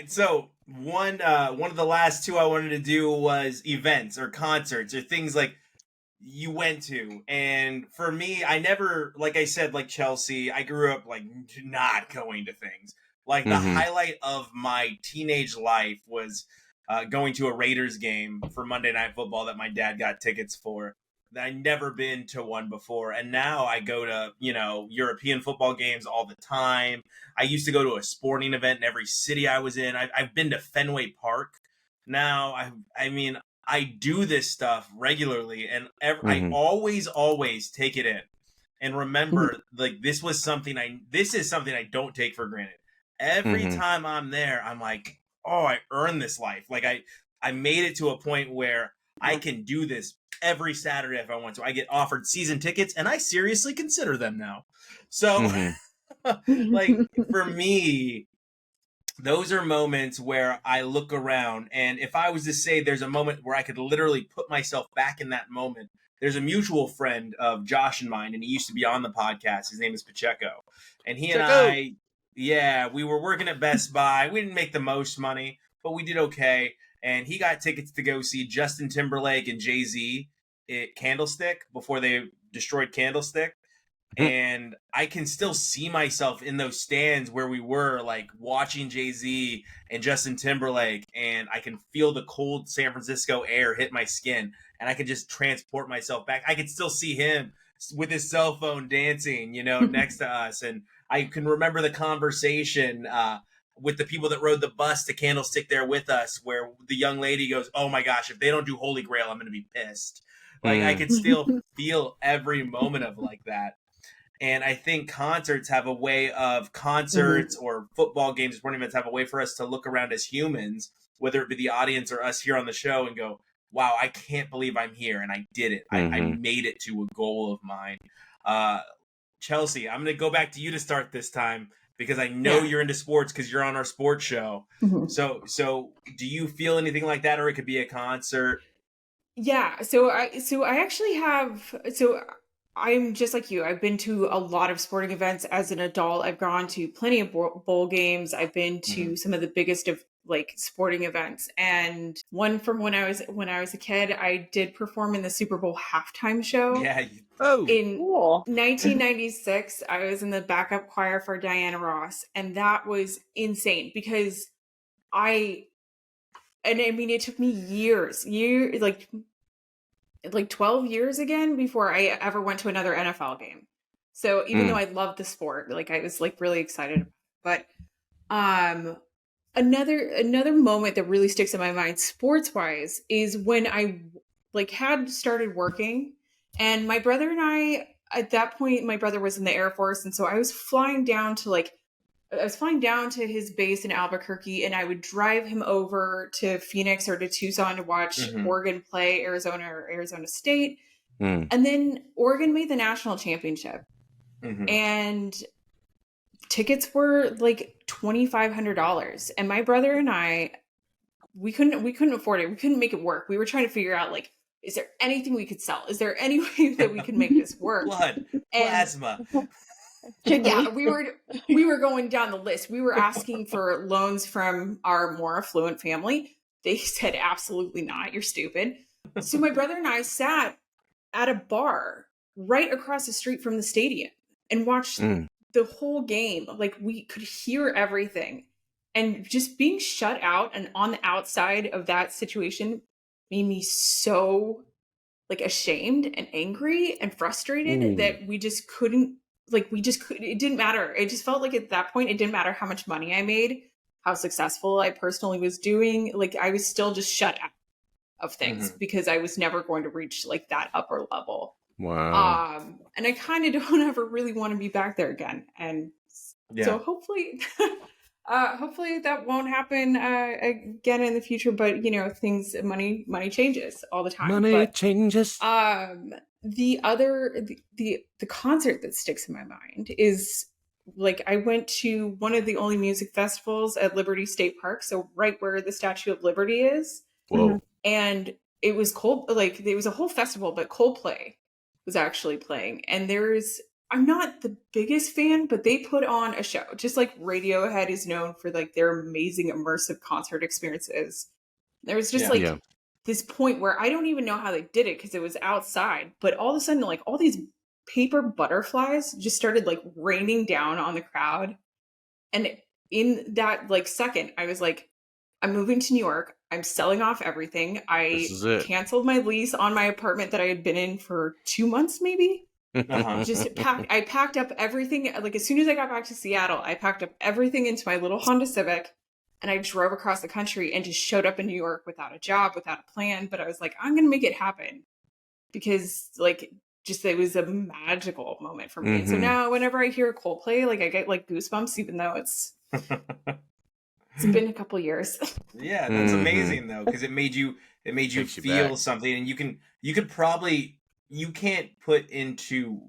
right. So one of the last two I wanted to do was events or concerts or things like you went to. And for me, I never, like I said, like Chelsea, I grew up like not going to things. Like the Mm-hmm. highlight of my teenage life was going to a Raiders game for Monday Night Football that my dad got tickets for. I'd never been to one before. And now I go to, European football games all the time. I used to go to a sporting event in every city I was in. I've been to Fenway Park. Now, I mean, I do this stuff regularly, and I Mm-hmm. always take it in and Mhm. remember, like, this is something I don't take for granted. Every Mm-hmm. time I'm there, I'm like, oh, I earned this life. Like I made it to a point where I can do this every Saturday if I want to. I get offered season tickets, and I seriously consider them now. So, Mm-hmm. like, for me, those are moments where I look around, and if I was to say there's a moment where I could literally put myself back in that moment, there's a mutual friend of Josh and mine, and he used to be on the podcast. His name is Pacheco. And he and Pacheco. we were working at Best Buy. We didn't make the most money, but we did okay. And he got tickets to go see Justin Timberlake and Jay-Z at Candlestick before they destroyed Candlestick. And I can still see myself in those stands where we were, like watching Jay-Z and Justin Timberlake, and I can feel the cold San Francisco air hit my skin, and I can just transport myself back. I can still see him with his cell phone dancing, next to us, and I can remember the conversation with the people that rode the bus to Candlestick there with us, where the young lady goes, "Oh my gosh, if they don't do Holy Grail, I'm going to be pissed." Like I could still feel every moment of like that. And I think concerts or football games, sporting events have a way for us to look around as humans, whether it be the audience or us here on the show, and go, wow, I can't believe I'm here and I did it. I Mm-hmm. made it to a goal of mine. Chelsea, I'm going to go back to you to start this time because I know you're into sports because you're on our sports show. Mhm. So do you feel anything like that, or it could be a concert? Yeah, I actually have I'm just like you. I've been to a lot of sporting events as an adult. I've gone to plenty of bowl games. I've been to some of the biggest of like sporting events. And one from when I was a kid, I did perform in the Super Bowl halftime show. Yeah. In Cool. 1996, I was in the backup choir for Diana Ross, and that was insane because it took me years, like 12 years again before I ever went to another NFL game. So even though I loved the sport, like I was like really excited. But another moment that really sticks in my mind sports wise is when I like had started working, and my brother and I, at that point, my brother was in the Air Force, and so I was flying down to his base in Albuquerque, and I would drive him over to Phoenix or to Tucson to watch Oregon play Arizona or Arizona State. And then Oregon made the national championship. And tickets were like $2,500. And my brother and I, we couldn't afford it. We couldn't make it work. We were trying to figure out, like, is there anything we could sell? Is there any way that we can make this work? Blood, plasma. Yeah, we were going down the list. We were asking for loans from our more affluent family. They said, absolutely not. You're stupid. So my brother and I sat at a bar right across the street from the stadium and watched the whole game. Like, we could hear everything. And just being shut out and on the outside of that situation made me so like ashamed and angry and frustrated that we just couldn't. It didn't matter. It just felt like at that point, it didn't matter how much money I made, how successful I personally was doing. Like, I was still just shut out of things because I was never going to reach like that upper level. Wow. And I kind of don't ever really want to be back there again. And so hopefully, hopefully that won't happen again in the future. But money changes all the time. Money changes. The concert that sticks in my mind is like I went to one of the only music festivals at Liberty State Park, so right where the Statue of Liberty is. Whoa. And it was it was a whole festival, but Coldplay was actually playing. And there's I'm not the biggest fan, but they put on a show. Just like Radiohead is known for like their amazing immersive concert experiences. There was just this point where I don't even know how they did it because it was outside, but all of a sudden, like all these paper butterflies just started like raining down on the crowd. And in that like second, I was like, I'm moving to New York. I'm selling off everything. I canceled my lease on my apartment that I had been in for 2 months, maybe. I packed up everything. Like as soon as I got back to Seattle, I packed up everything into my little Honda Civic and I drove across the country and just showed up in New York without a job, without a plan. But I was like, I'm going to make it happen because like, just, it was a magical moment for me. And so now whenever I hear Coldplay, like I get like goosebumps, even though it's been a couple years. Yeah. That's amazing though. Cause it made you feel something, and you can't put into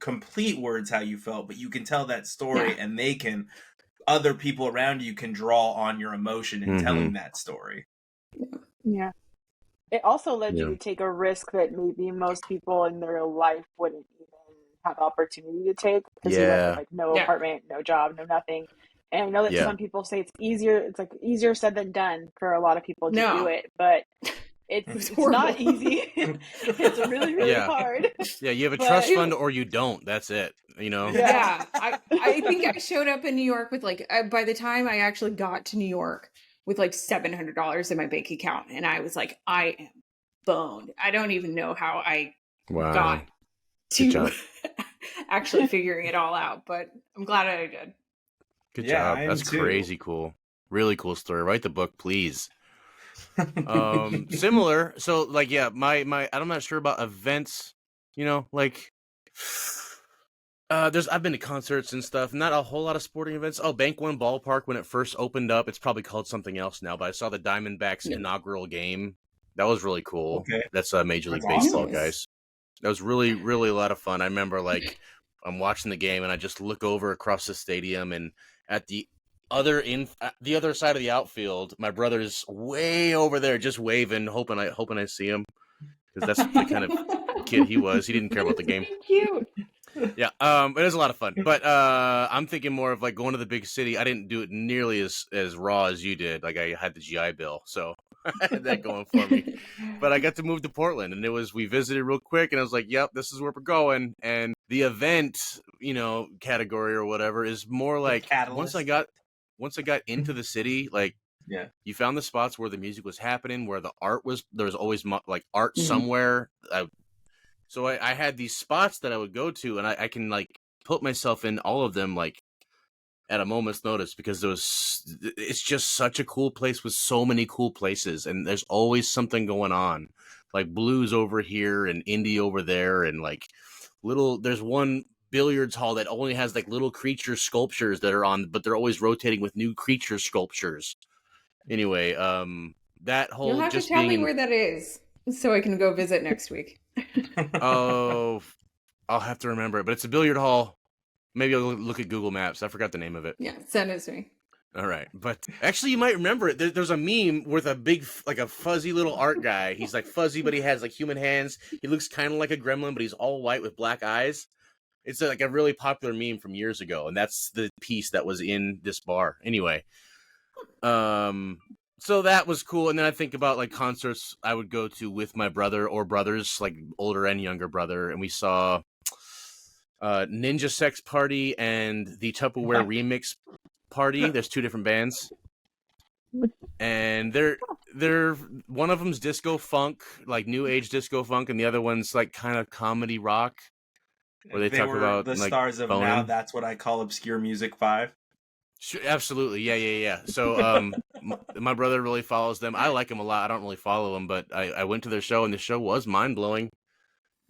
complete words how you felt, but you can tell that story and other people around you can draw on your emotion in telling that story. Yeah. It also led you to take a risk that maybe most people in their life wouldn't even have opportunity to take, because you went with like no apartment, no job, no nothing. And I know that some people say it's easier said than done for a lot of people to do it, but it's not easy. It's really, really hard. Yeah, you have a trust fund or you don't. That's it. You know? Yeah. I think I showed up in New York with like, by the time I actually got to New York, with like $700 in my bank account. And I was like, I am boned. I don't even know how I got to actually figuring it all out, but I'm glad I did. Good job. That's crazy cool. Really cool story. Write the book, please. Similar. So like, I'm not sure about events, you know, like I've been to concerts and stuff, not a whole lot of sporting events. Oh, Bank One Ballpark, when it first opened up, it's probably called something else now, but I saw the Diamondbacks inaugural game. That was really cool. Okay. That's Major League Baseball, guys. That was really, really a lot of fun. I remember like I'm watching the game and I just look over across the stadium, and at the other side of the outfield, my brother's way over there just waving, hoping I see him, because that's the kind of kid he was. He didn't care about the game. Cute. Yeah, it was a lot of fun, but I'm thinking more of like going to the big city. I didn't do it nearly as raw as you did. Like I had the GI Bill, so I had that going for me. But I got to move to Portland, and we visited real quick, and I was like, "Yep, this is where we're going." And the event, category or whatever is more like once I got into the city, like you found the spots where the music was happening, where the art was. There was always like art somewhere. So I had these spots that I would go to, and I can like put myself in all of them like at a moment's notice, because it's just such a cool place with so many cool places, and there's always something going on, like blues over here and indie over there, and like there's one billiards hall that only has like little creature sculptures that are on, but they're always rotating with new creature sculptures. Anyway, that whole you'll have to tell me where that is so I can go visit next week. Oh, I'll have to remember it, but it's a billiard hall. Maybe I'll look at Google Maps. I forgot the name of it. Yeah, send it to me. All right, but actually, you might remember it. There's a meme with a big, like a fuzzy little art guy. He's like fuzzy, but he has like human hands. He looks kind of like a gremlin, but he's all white with black eyes. It's like a really popular meme from years ago, and that's the piece that was in this bar. Anyway, so that was cool. And then I think about like concerts I would go to with my brother or brothers, like older and younger brother, and we saw Ninja Sex Party and the Tupperware Remix Party. There's two different bands, and they're one of them's disco funk, like new age disco funk, and the other one's like kind of comedy rock, where they talk about the like, stars of boning. Now That's What I Call Obscure Music 5. Sure, absolutely, yeah. So my brother really follows them. I like them a lot. I don't really follow them, but I went to their show, and the show was mind blowing.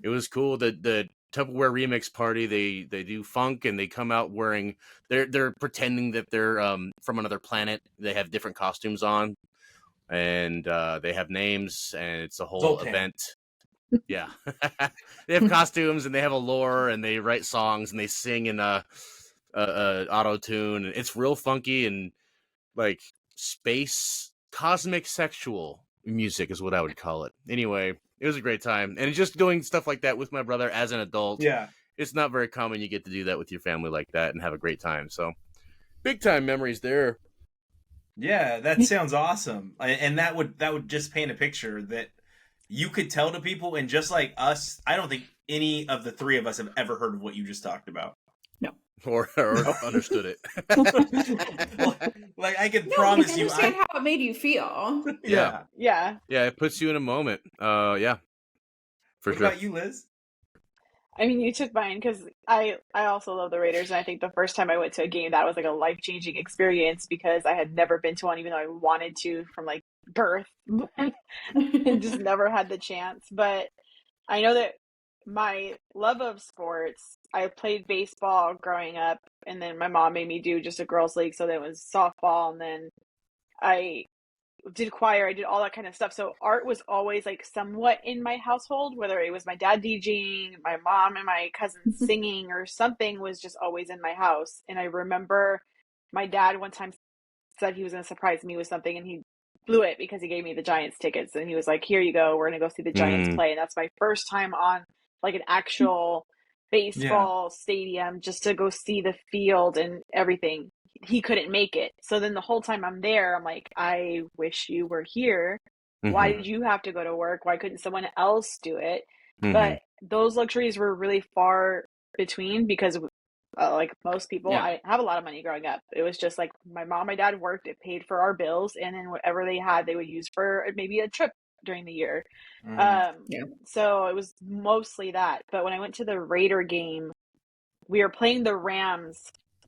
It was cool. The Tupperware Remix Party, they do funk, and they come out wearing they're pretending that they're from another planet. They have different costumes on, and they have names, and it's a whole event. Yeah. They have costumes, and they have a lore, and they write songs, and they sing in auto tune, and it's real funky, and like space cosmic sexual music is what I would call it. Anyway, it was a great time, and just doing stuff like that with my brother as an adult. Yeah, it's not very common you get to do that with your family like that and have a great time. So big time memories there. Yeah, that sounds awesome. And that would just paint a picture that you could tell to people, and just like us, I don't think any of the three of us have ever heard of what you just talked about. No. Or understood it. Like I can No, promise you you, understand how it made you feel. Yeah. Yeah. Yeah, it puts you in a moment. Yeah, for What sure. about you, Liz? I mean, you took mine because I also love the Raiders, and I think the first time I went to a game, that was like a life-changing experience because I had never been to one, even though I wanted to from like birth, and just never had the chance. But I know that my love of sports, I played baseball growing up, and then my mom made me do just a girls' league, so that was softball, and then I did choir, I did all that kind of stuff. So art was always like somewhat in my household, whether it was my dad DJing, my mom and my cousins singing, or something was just always in my house. And I remember my dad one time said he was going to surprise me with something, and he blew it because he gave me the Giants tickets, and he was like, here you go, we're going to go see the Giants play. And that's my first time on like an actual baseball stadium, just to go see the field and everything. He couldn't make it. So then the whole time I'm there, I'm like, I wish you were here. Why did you have to go to work? Why couldn't someone else do it? But those luxuries were really far between because like most people, I didn't have a lot of money growing up. It was just like my mom, my dad worked, it paid for our bills, and then whatever they had, they would use for maybe a trip during the year. So it was mostly that. But when I went to the Raider game, we were playing the Rams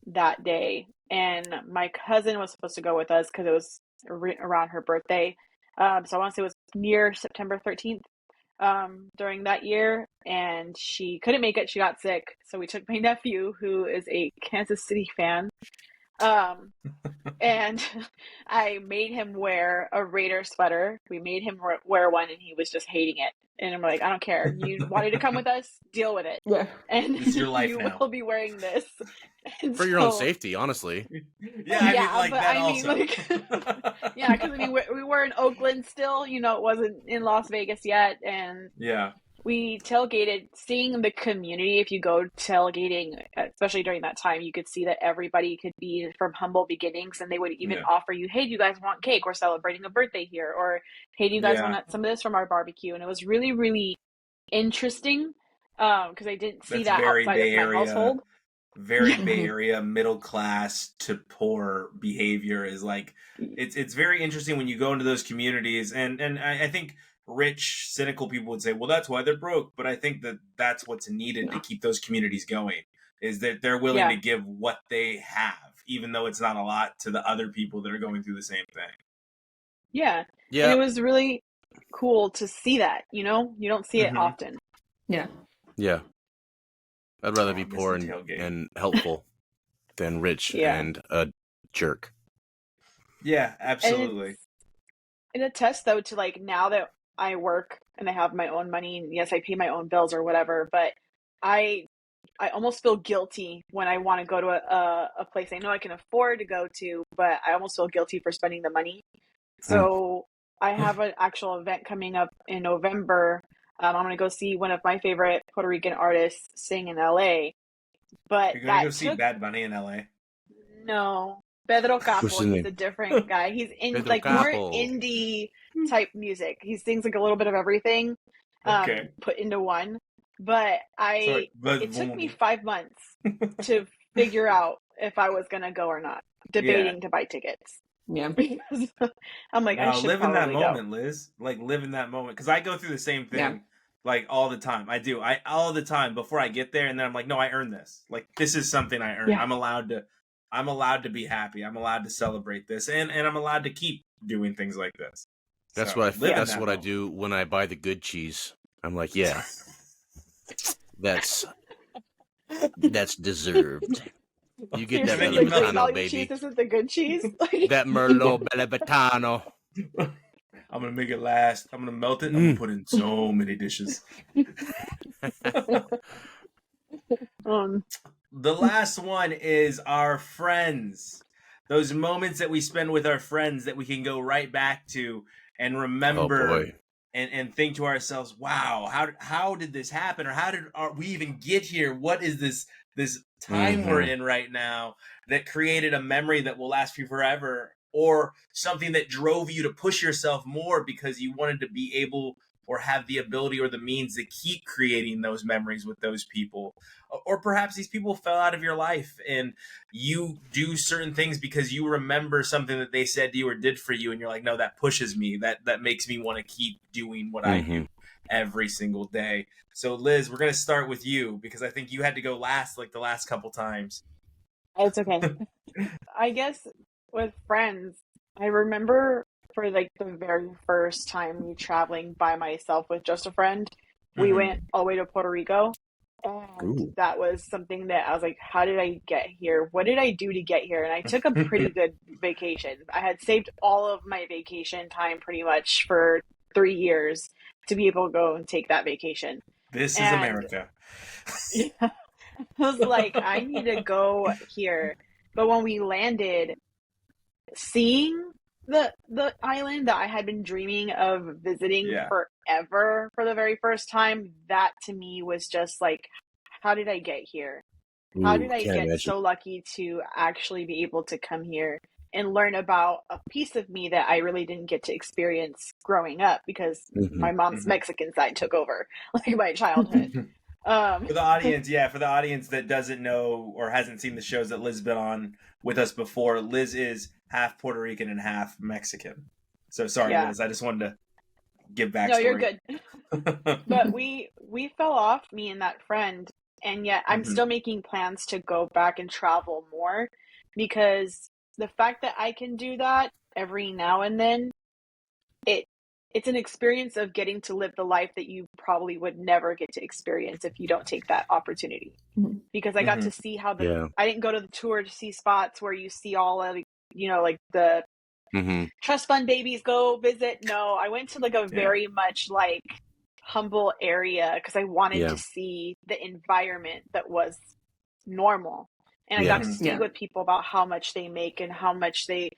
that day, and my cousin was supposed to go with us because it was around her birthday. So I want to say it was near September 13th during that year, and she couldn't make it. She got sick. So we took my nephew, who is a Kansas City fan, and I made him wear a Raider sweater. We made him wear one, and he was just hating it. And I'm like, I don't care. You wanted to come with us, deal with it. Yeah. And This is your life you now. will be wearing this. And for your own safety, honestly. Yeah, I mean, like that also. Like, yeah, because I mean, we were in Oakland still. You know, it wasn't in Las Vegas yet, and we tailgated. Seeing the community, if you go tailgating, especially during that time, you could see that everybody could be from humble beginnings, and they would even offer you, hey, do you guys want cake? We're celebrating a birthday here. Or, hey, do you guys want some of this from our barbecue? And it was really, really interesting because I didn't see that outside of my household. Very Bay Area, middle class to poor behavior is like, it's very interesting when you go into those communities. And I think rich, cynical people would say, well, that's why they're broke. But I think that that's what's needed to keep those communities going, is that they're willing to give what they have, even though it's not a lot to the other people that are going through the same thing. Yeah. And it was really cool to see that, you know? You don't see it often. Yeah. Yeah. I'd rather be poor and helpful than rich and a jerk. Yeah, absolutely. And it attests, though, to like now that I work and I have my own money, and yes, I pay my own bills or whatever, but I almost feel guilty when I want to go to a place I know I can afford to go to, but I almost feel guilty for spending the money. So I have an actual event coming up in November. I'm going to go see one of my favorite Puerto Rican artists sing in LA. But you're going to go see Bad Bunny in LA? No. Pedro Capo, he's a different guy. He's in Pedro like Capo. more indie type music. He sings like a little bit of everything put into one. But it took me 5 months to figure out if I was going to go or not, debating to buy tickets. Yeah. Because I'm like, I should live in that moment, go. Liz. Like, live in that moment. Because I go through the same thing, like, all the time. I do. All the time before I get there. And then I'm like, no, I earned this. Like, this is something I earned. Yeah. I'm allowed to be happy. I'm allowed to celebrate this. And I'm allowed to keep doing things like this. That's so, what that's what I do when I buy the good cheese. I'm like, yeah, that's deserved. You get that Melitano, baby. Cheese isn't the good cheese. That Merlot Bellavitano. I'm gonna make it last. I'm gonna melt it. I'm gonna put in so many dishes. The last one is our friends. Those moments that we spend with our friends that we can go right back to and remember and think to ourselves, wow, how did this happen? Or how did we even get here? What is this time we're in right now that created a memory that will last you forever, or something that drove you to push yourself more because you wanted to be able or have the ability or the means to keep creating those memories with those people? Or perhaps these people fell out of your life and you do certain things because you remember something that they said to you or did for you, and you're like, no, that pushes me, that makes me want to keep doing what I do every single day. So Liz, we're going to start with you because I think you had to go last like the last couple times. It's okay. I guess with friends, I remember for like the very first time me traveling by myself with just a friend, we went all the way to Puerto Rico. And that was something that I was like, how did I get here? What did I do to get here? And I took a pretty good vacation. I had saved all of my vacation time pretty much for 3 years to be able to go and take that vacation. This is America. Yeah, I was like, I need to go here. But when we landed, seeing the island that I had been dreaming of visiting forever for the very first time, that to me was just like, how did I get here? How did I get so lucky to actually be able to come here and learn about a piece of me that I really didn't get to experience growing up because my mom's Mexican side took over like my childhood. For the audience that doesn't know or hasn't seen the shows that Liz has been on with us before, Liz is half Puerto Rican and half Mexican. So sorry, Liz, I just wanted to give backstory. No, you're good. But we fell off, me and that friend, and yet I'm still making plans to go back and travel more, because the fact that I can do that every now and then, it's an experience of getting to live the life that you probably would never get to experience if you don't take that opportunity. Because I got to see how I didn't go to the tour to see spots where you see all of, like the trust fund babies go visit. No, I went to like a very much like humble area because I wanted to see the environment that was normal. And I got to speak with people about how much they make and how much they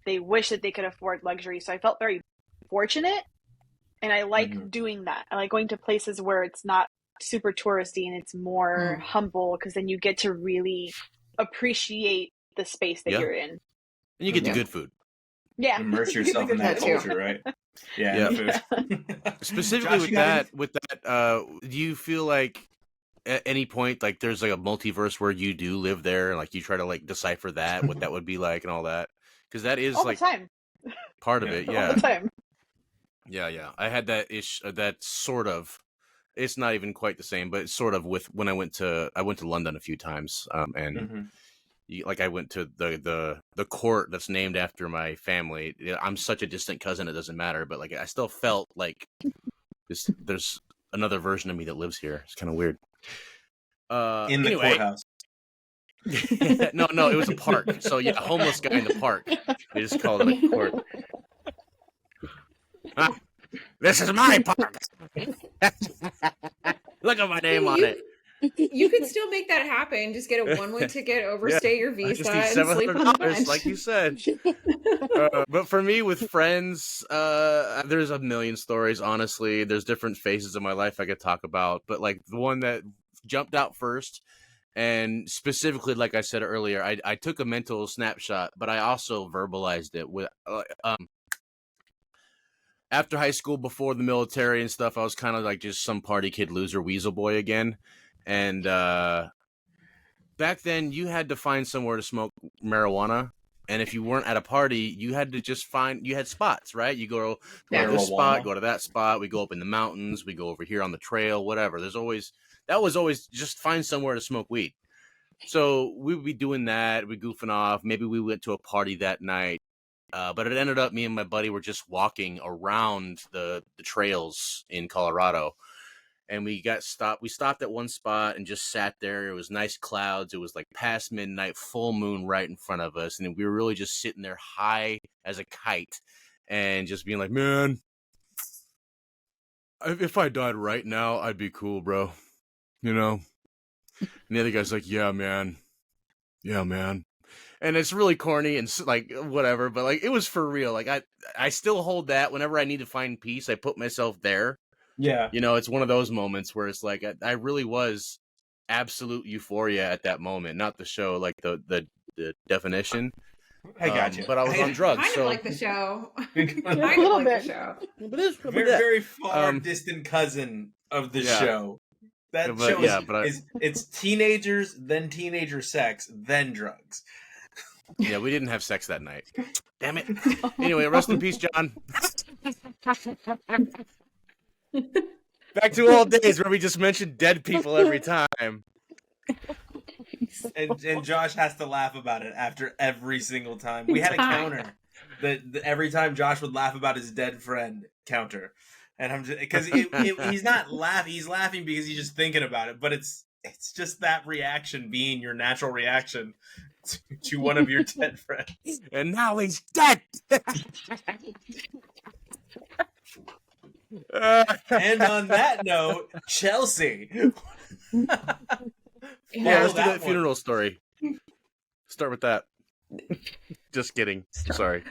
wish that they could afford luxury. So I felt very fortunate, and I like doing that. I like going to places where it's not super touristy and it's more humble, because then you get to really appreciate the space that you're in. And you get the good food. Yeah. Immerse yourself in that culture, right? Yeah. Food. Specifically Josh, with that, do you feel like at any point, like there's like a multiverse where you do live there and like you try to like decipher that, what that would be like and all that? Because that is all like the time. Part of it. Yeah. All the time. Yeah. I had that that sort of, it's not even quite the same, but it's sort of with when I went to London a few times, and like I went to the court that's named after my family. I'm such a distant cousin, it doesn't matter, but like I still felt like there's another version of me that lives here. It's kind of weird. In the courthouse. No, it was a park. So yeah, a homeless guy in the park. They just called it a court. This is my park. Look at my name on it. You could still make that happen. Just get a one-way ticket, overstay your visa, and sleep on the bench. Like you said. But for me, with friends, there's a million stories. Honestly, there's different phases of my life I could talk about. But like the one that jumped out first, and specifically, like I said earlier, I took a mental snapshot, but I also verbalized it with after high school, before the military and stuff. I was kind of like just some party kid, loser, weasel boy again. And back then, you had to find somewhere to smoke marijuana. And if you weren't at a party, you had to just you had spots, right? You go to this spot, go to that spot. We go up in the mountains. We go over here on the trail, whatever. That was always just find somewhere to smoke weed. So we would be doing that. We goofing off. Maybe we went to a party that night. But it ended up me and my buddy were just walking around the trails in Colorado. And we stopped at one spot and just sat there. It was nice clouds. It was like past midnight, full moon right in front of us. And we were really just sitting there high as a kite and just being like, man, if I died right now, I'd be cool, bro. You know? And the other guy's like, yeah, man. And it's really corny and like whatever, but like it was for real. Like I still hold that whenever I need to find peace, I put myself there. Yeah. You know, it's one of those moments where it's like I really was absolute euphoria at that moment, not the show, like the definition. I got you. But I was on drugs. Kind so of like the show. A Kind little of like bit. the show. but it's very, very far distant cousin of the show. That show it's teenagers, then teenager sex, then drugs. Yeah, we didn't have sex that night. Damn it. Anyway, rest in peace, John. Back to old days where we just mentioned dead people every time. And Josh has to laugh about it after every single time. We had a counter that every time Josh would laugh about his dead friend counter. And I'm just because he's not laughing. He's laughing because he's just thinking about it. But it's just that reaction being your natural reaction to one of your dead friends. And now he's dead. And on that note, Chelsea. Yeah, let's do that funeral story. Start with that. Just kidding. Sorry.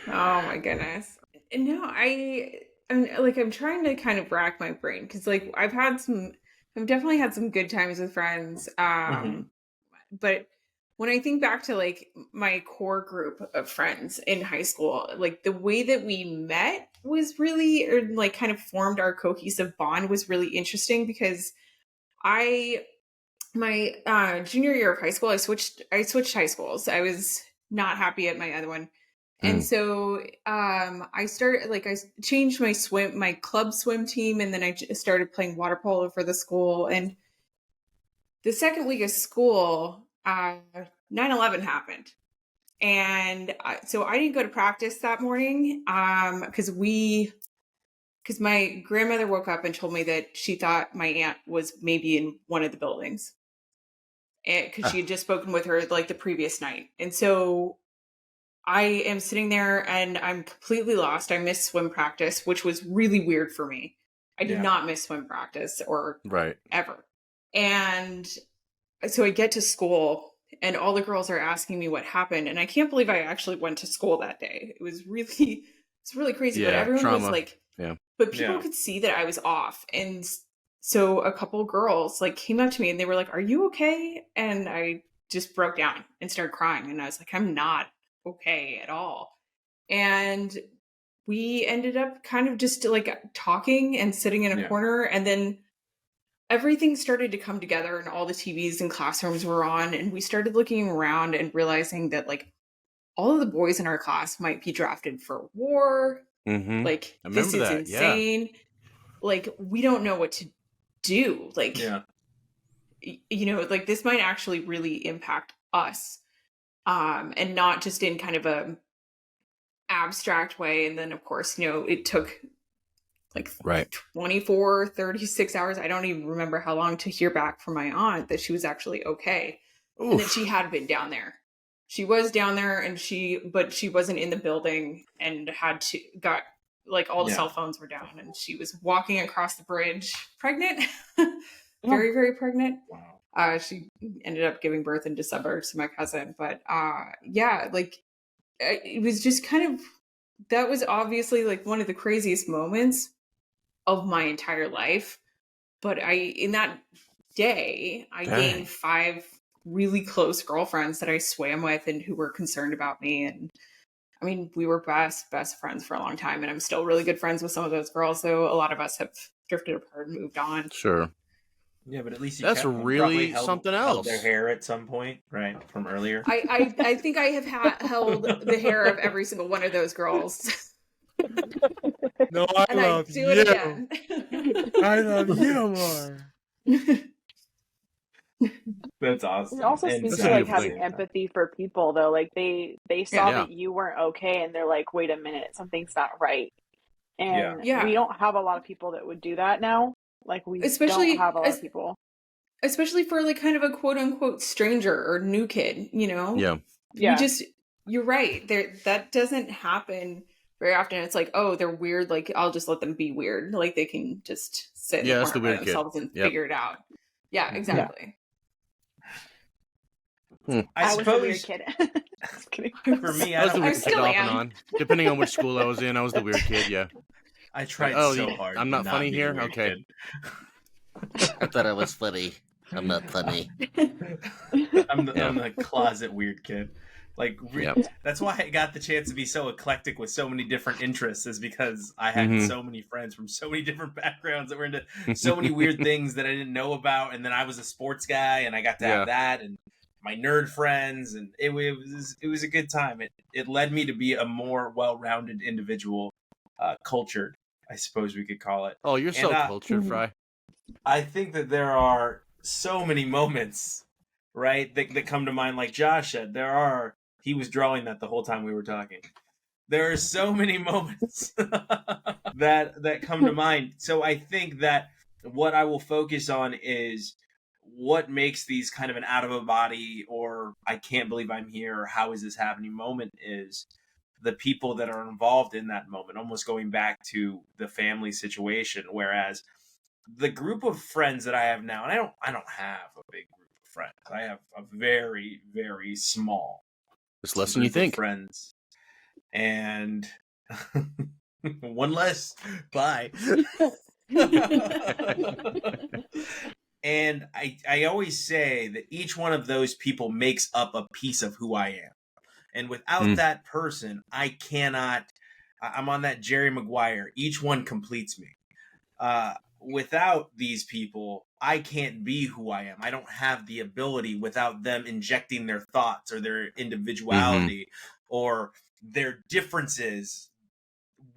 Oh my goodness. No, I'm trying to kind of rack my brain because like I've definitely had some good times with friends. But when I think back to like my core group of friends in high school, like the way that we met was really, or like kind of formed our cohesive bond was really interesting because my junior year of high school, I switched high schools. I was not happy at my other one. And so I changed my club swim team, and then I started playing water polo for the school. And the second week of school, 9/11 happened. And so I didn't go to practice that morning because my grandmother woke up and told me that she thought my aunt was maybe in one of the buildings because she had just spoken with her like the previous night. And so I am sitting there and I'm completely lost. I missed swim practice, which was really weird for me. I did not miss swim practice or ever. And so I get to school and all the girls are asking me what happened. And I can't believe I actually went to school that day. It was really, it's really crazy. But everyone was like, but people could see that I was off. And so a couple girls like came up to me and they were like, "Are you okay?" And I just broke down and started crying. And I was like, "I'm not okay at all." And we ended up kind of just like talking and sitting in a corner. And then everything started to come together and all the TVs and classrooms were on. And we started looking around and realizing that like all of the boys in our class might be drafted for war. Like, this is insane. Like, we don't know what to do. Like, you know, like this might actually really impact us. And not just in kind of a abstract way. And then of course, you know, it took like 24, 36 hours. I don't even remember how long to hear back from my aunt that she was actually okay. Oof. And that she had been down there. She was down there but she wasn't in the building and got like all the cell phones were down and she was walking across the bridge pregnant, very, very pregnant. Wow. She ended up giving birth in December to my cousin, but like it was just kind of, that was obviously like one of the craziest moments of my entire life. But in that day, I gained 5 really close girlfriends that I swam with and who were concerned about me. And I mean, we were best friends for a long time. And I'm still really good friends with some of those girls, though a lot of us have drifted apart and moved on. Sure. Yeah, but at least that's really something else. Their hair at some point, right, from earlier. I think I have held the hair of every single one of those girls. No, I love you. Again. I love you more. That's awesome. It also speaks to like having empathy for people, though. Like they saw that you weren't okay, and they're like, "Wait a minute, something's not right." And we don't have a lot of people that would do that now. Like we don't have a lot of people, especially for like kind of a quote unquote stranger or new kid. You know, you're right. That doesn't happen very often. It's like, oh, they're weird. Like I'll just let them be weird. Like they can just sit in the corner by themselves and figure it out. Yeah, exactly. I was the weird suppose kid. Just kidding. for me, I was the I weird kid still off and am. on. Depending on which school I was in, I was the weird kid, yeah. I tried oh, so hard. I'm to not funny be a here? weird Okay. kid. I thought I was funny. I'm not funny. I'm the closet weird kid. Like, Yep. that's why I got the chance to be so eclectic with so many different interests, is because I had so many friends from so many different backgrounds that were into so many weird things that I didn't know about. And then I was a sports guy, and I got to have that, and my nerd friends, and it was a good time. It led me to be a more well-rounded individual, cultured, I suppose we could call it. Oh, you're so cultured, Fry. I think that there are so many moments, right, that come to mind. Like Josh said, he was drawing that the whole time we were talking. There are so many moments that come to mind. So I think that what I will focus on is what makes these kind of an out of a body, or I can't believe I'm here, or how is this happening moment, is the people that are involved in that moment, almost going back to the family situation. Whereas the group of friends that I have now, and I don't have a big group of friends. I have a very, very small. It's less than you think. Friends, and one less. Bye. And I always say that each one of those people makes up a piece of who I am, and without that person, I cannot. I'm on that Jerry Maguire. Each one completes me. Without these people, I can't be who I am. I don't have the ability without them injecting their thoughts or their individuality or their differences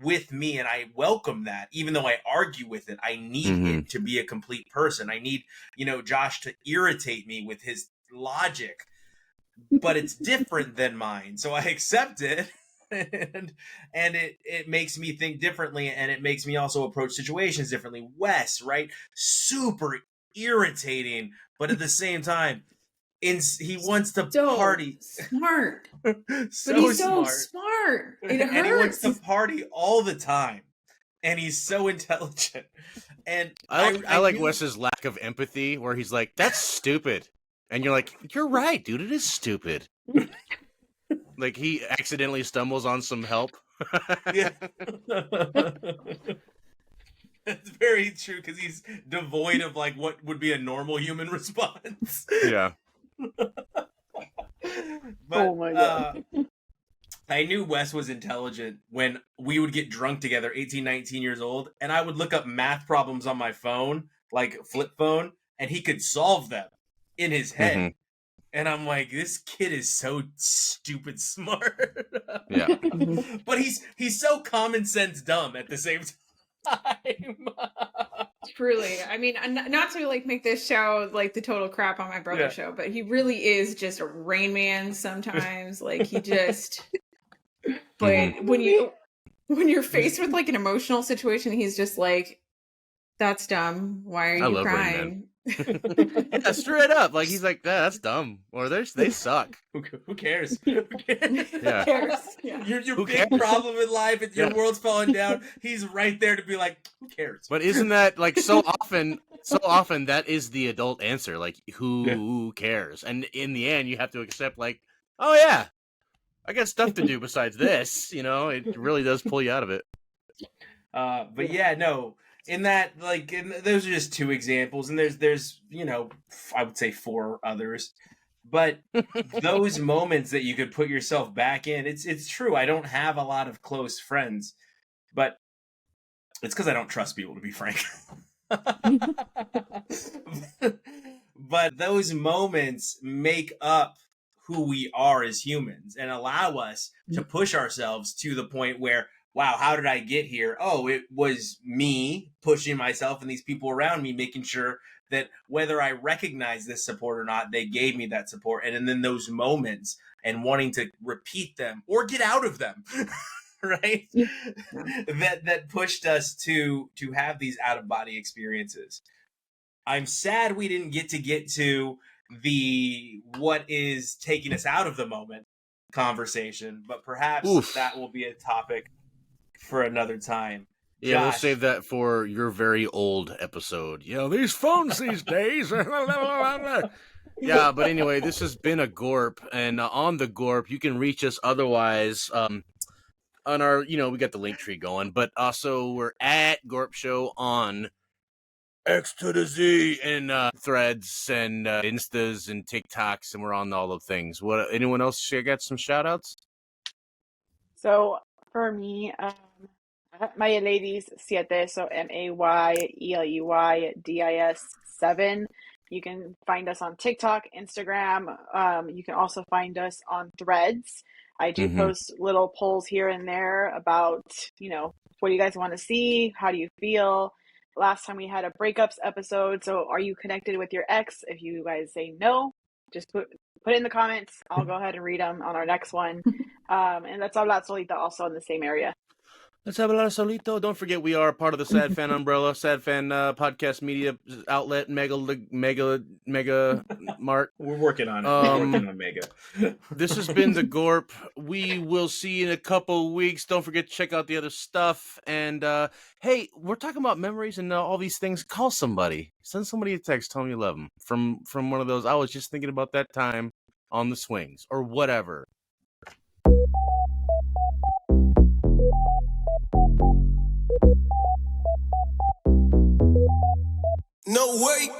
with me. And I welcome that. Even though I argue with it, I need it to be a complete person. I need, Josh to irritate me with his logic, but it's different than mine. So I accept it. And it makes me think differently, and it makes me also approach situations differently. Wes, right? Super irritating, but at the same time, he wants to party. Smart. But he's so smart. It hurts. And he wants to party all the time. And he's so intelligent. And I like Wes's lack of empathy, where he's like, "That's stupid," and you're like, "You're right, dude. It is stupid." Like he accidentally stumbles on some help. Yeah. That's very true, because he's devoid of like what would be a normal human response. Yeah. But, oh my God. I knew Wes was intelligent when we would get drunk together, 18, 19 years old, and I would look up math problems on my phone, like flip phone, and he could solve them in his head. And I'm like, this kid is so stupid smart. Yeah. But he's so common sense dumb at the same time. Truly. I mean, not to like make this show like the total crap on my brother's show, but he really is just a Rain Man sometimes. Like he just but when you're faced with like an emotional situation, he's just like, that's dumb. Why are you crying? Yeah, straight up. Like he's like, that's dumb. Or they suck. Who cares? Who cares? Yeah. Who cares? Yeah. Your big problem in life, if your world's falling down, he's right there to be like, who cares? But isn't that like so often that is the adult answer? Like, who cares? And in the end, you have to accept like, oh yeah, I got stuff to do besides this. It really does pull you out of it. But yeah, no. In that, like, those are just two examples, and there's I would say 4 others, but those moments that you could put yourself back in, it's true. I don't have a lot of close friends, but it's because I don't trust people, to be frank. But those moments make up who we are as humans and allow us to push ourselves to the point where, wow, how did I get here? Oh, it was me pushing myself and these people around me, making sure that whether I recognize this support or not, they gave me that support. And then those moments and wanting to repeat them or get out of them, right? That pushed us to have these out-of-body experiences. I'm sad we didn't get to the what is taking us out of the moment conversation, but perhaps that will be a topic for another time. Yeah, Josh, we'll save that for your very old episode. These phones these days. Yeah, but anyway, this has been a GORP, and on the GORP, you can reach us otherwise on our, we got the link tree going, but also we're at GORP Show on X to the Z and threads and Instas and TikToks, and we're on all the things. What? Anyone else got some shout outs? So for me, Maya Ladies 7, so MAYELEYDIS 7. You can find us on TikTok, Instagram. You can also find us on Threads. I do post little polls here and there about, what do you guys want to see? How do you feel? Last time we had a breakups episode. So are you connected with your ex? If you guys say no, just put it in the comments. I'll go ahead and read them on our next one. And that's Hablar Solita, also in the same area. Let's have a lot of solito. Don't forget, we are part of the SadFan umbrella, SadFan podcast media outlet, mega mart. We're working on it. We're working on mega. This has been the GORP. We will see you in a couple weeks. Don't forget to check out the other stuff. And hey, we're talking about memories and all these things. Call somebody. Send somebody a text. Tell them you love them. From one of those. I was just thinking about that time on the swings or whatever. No way.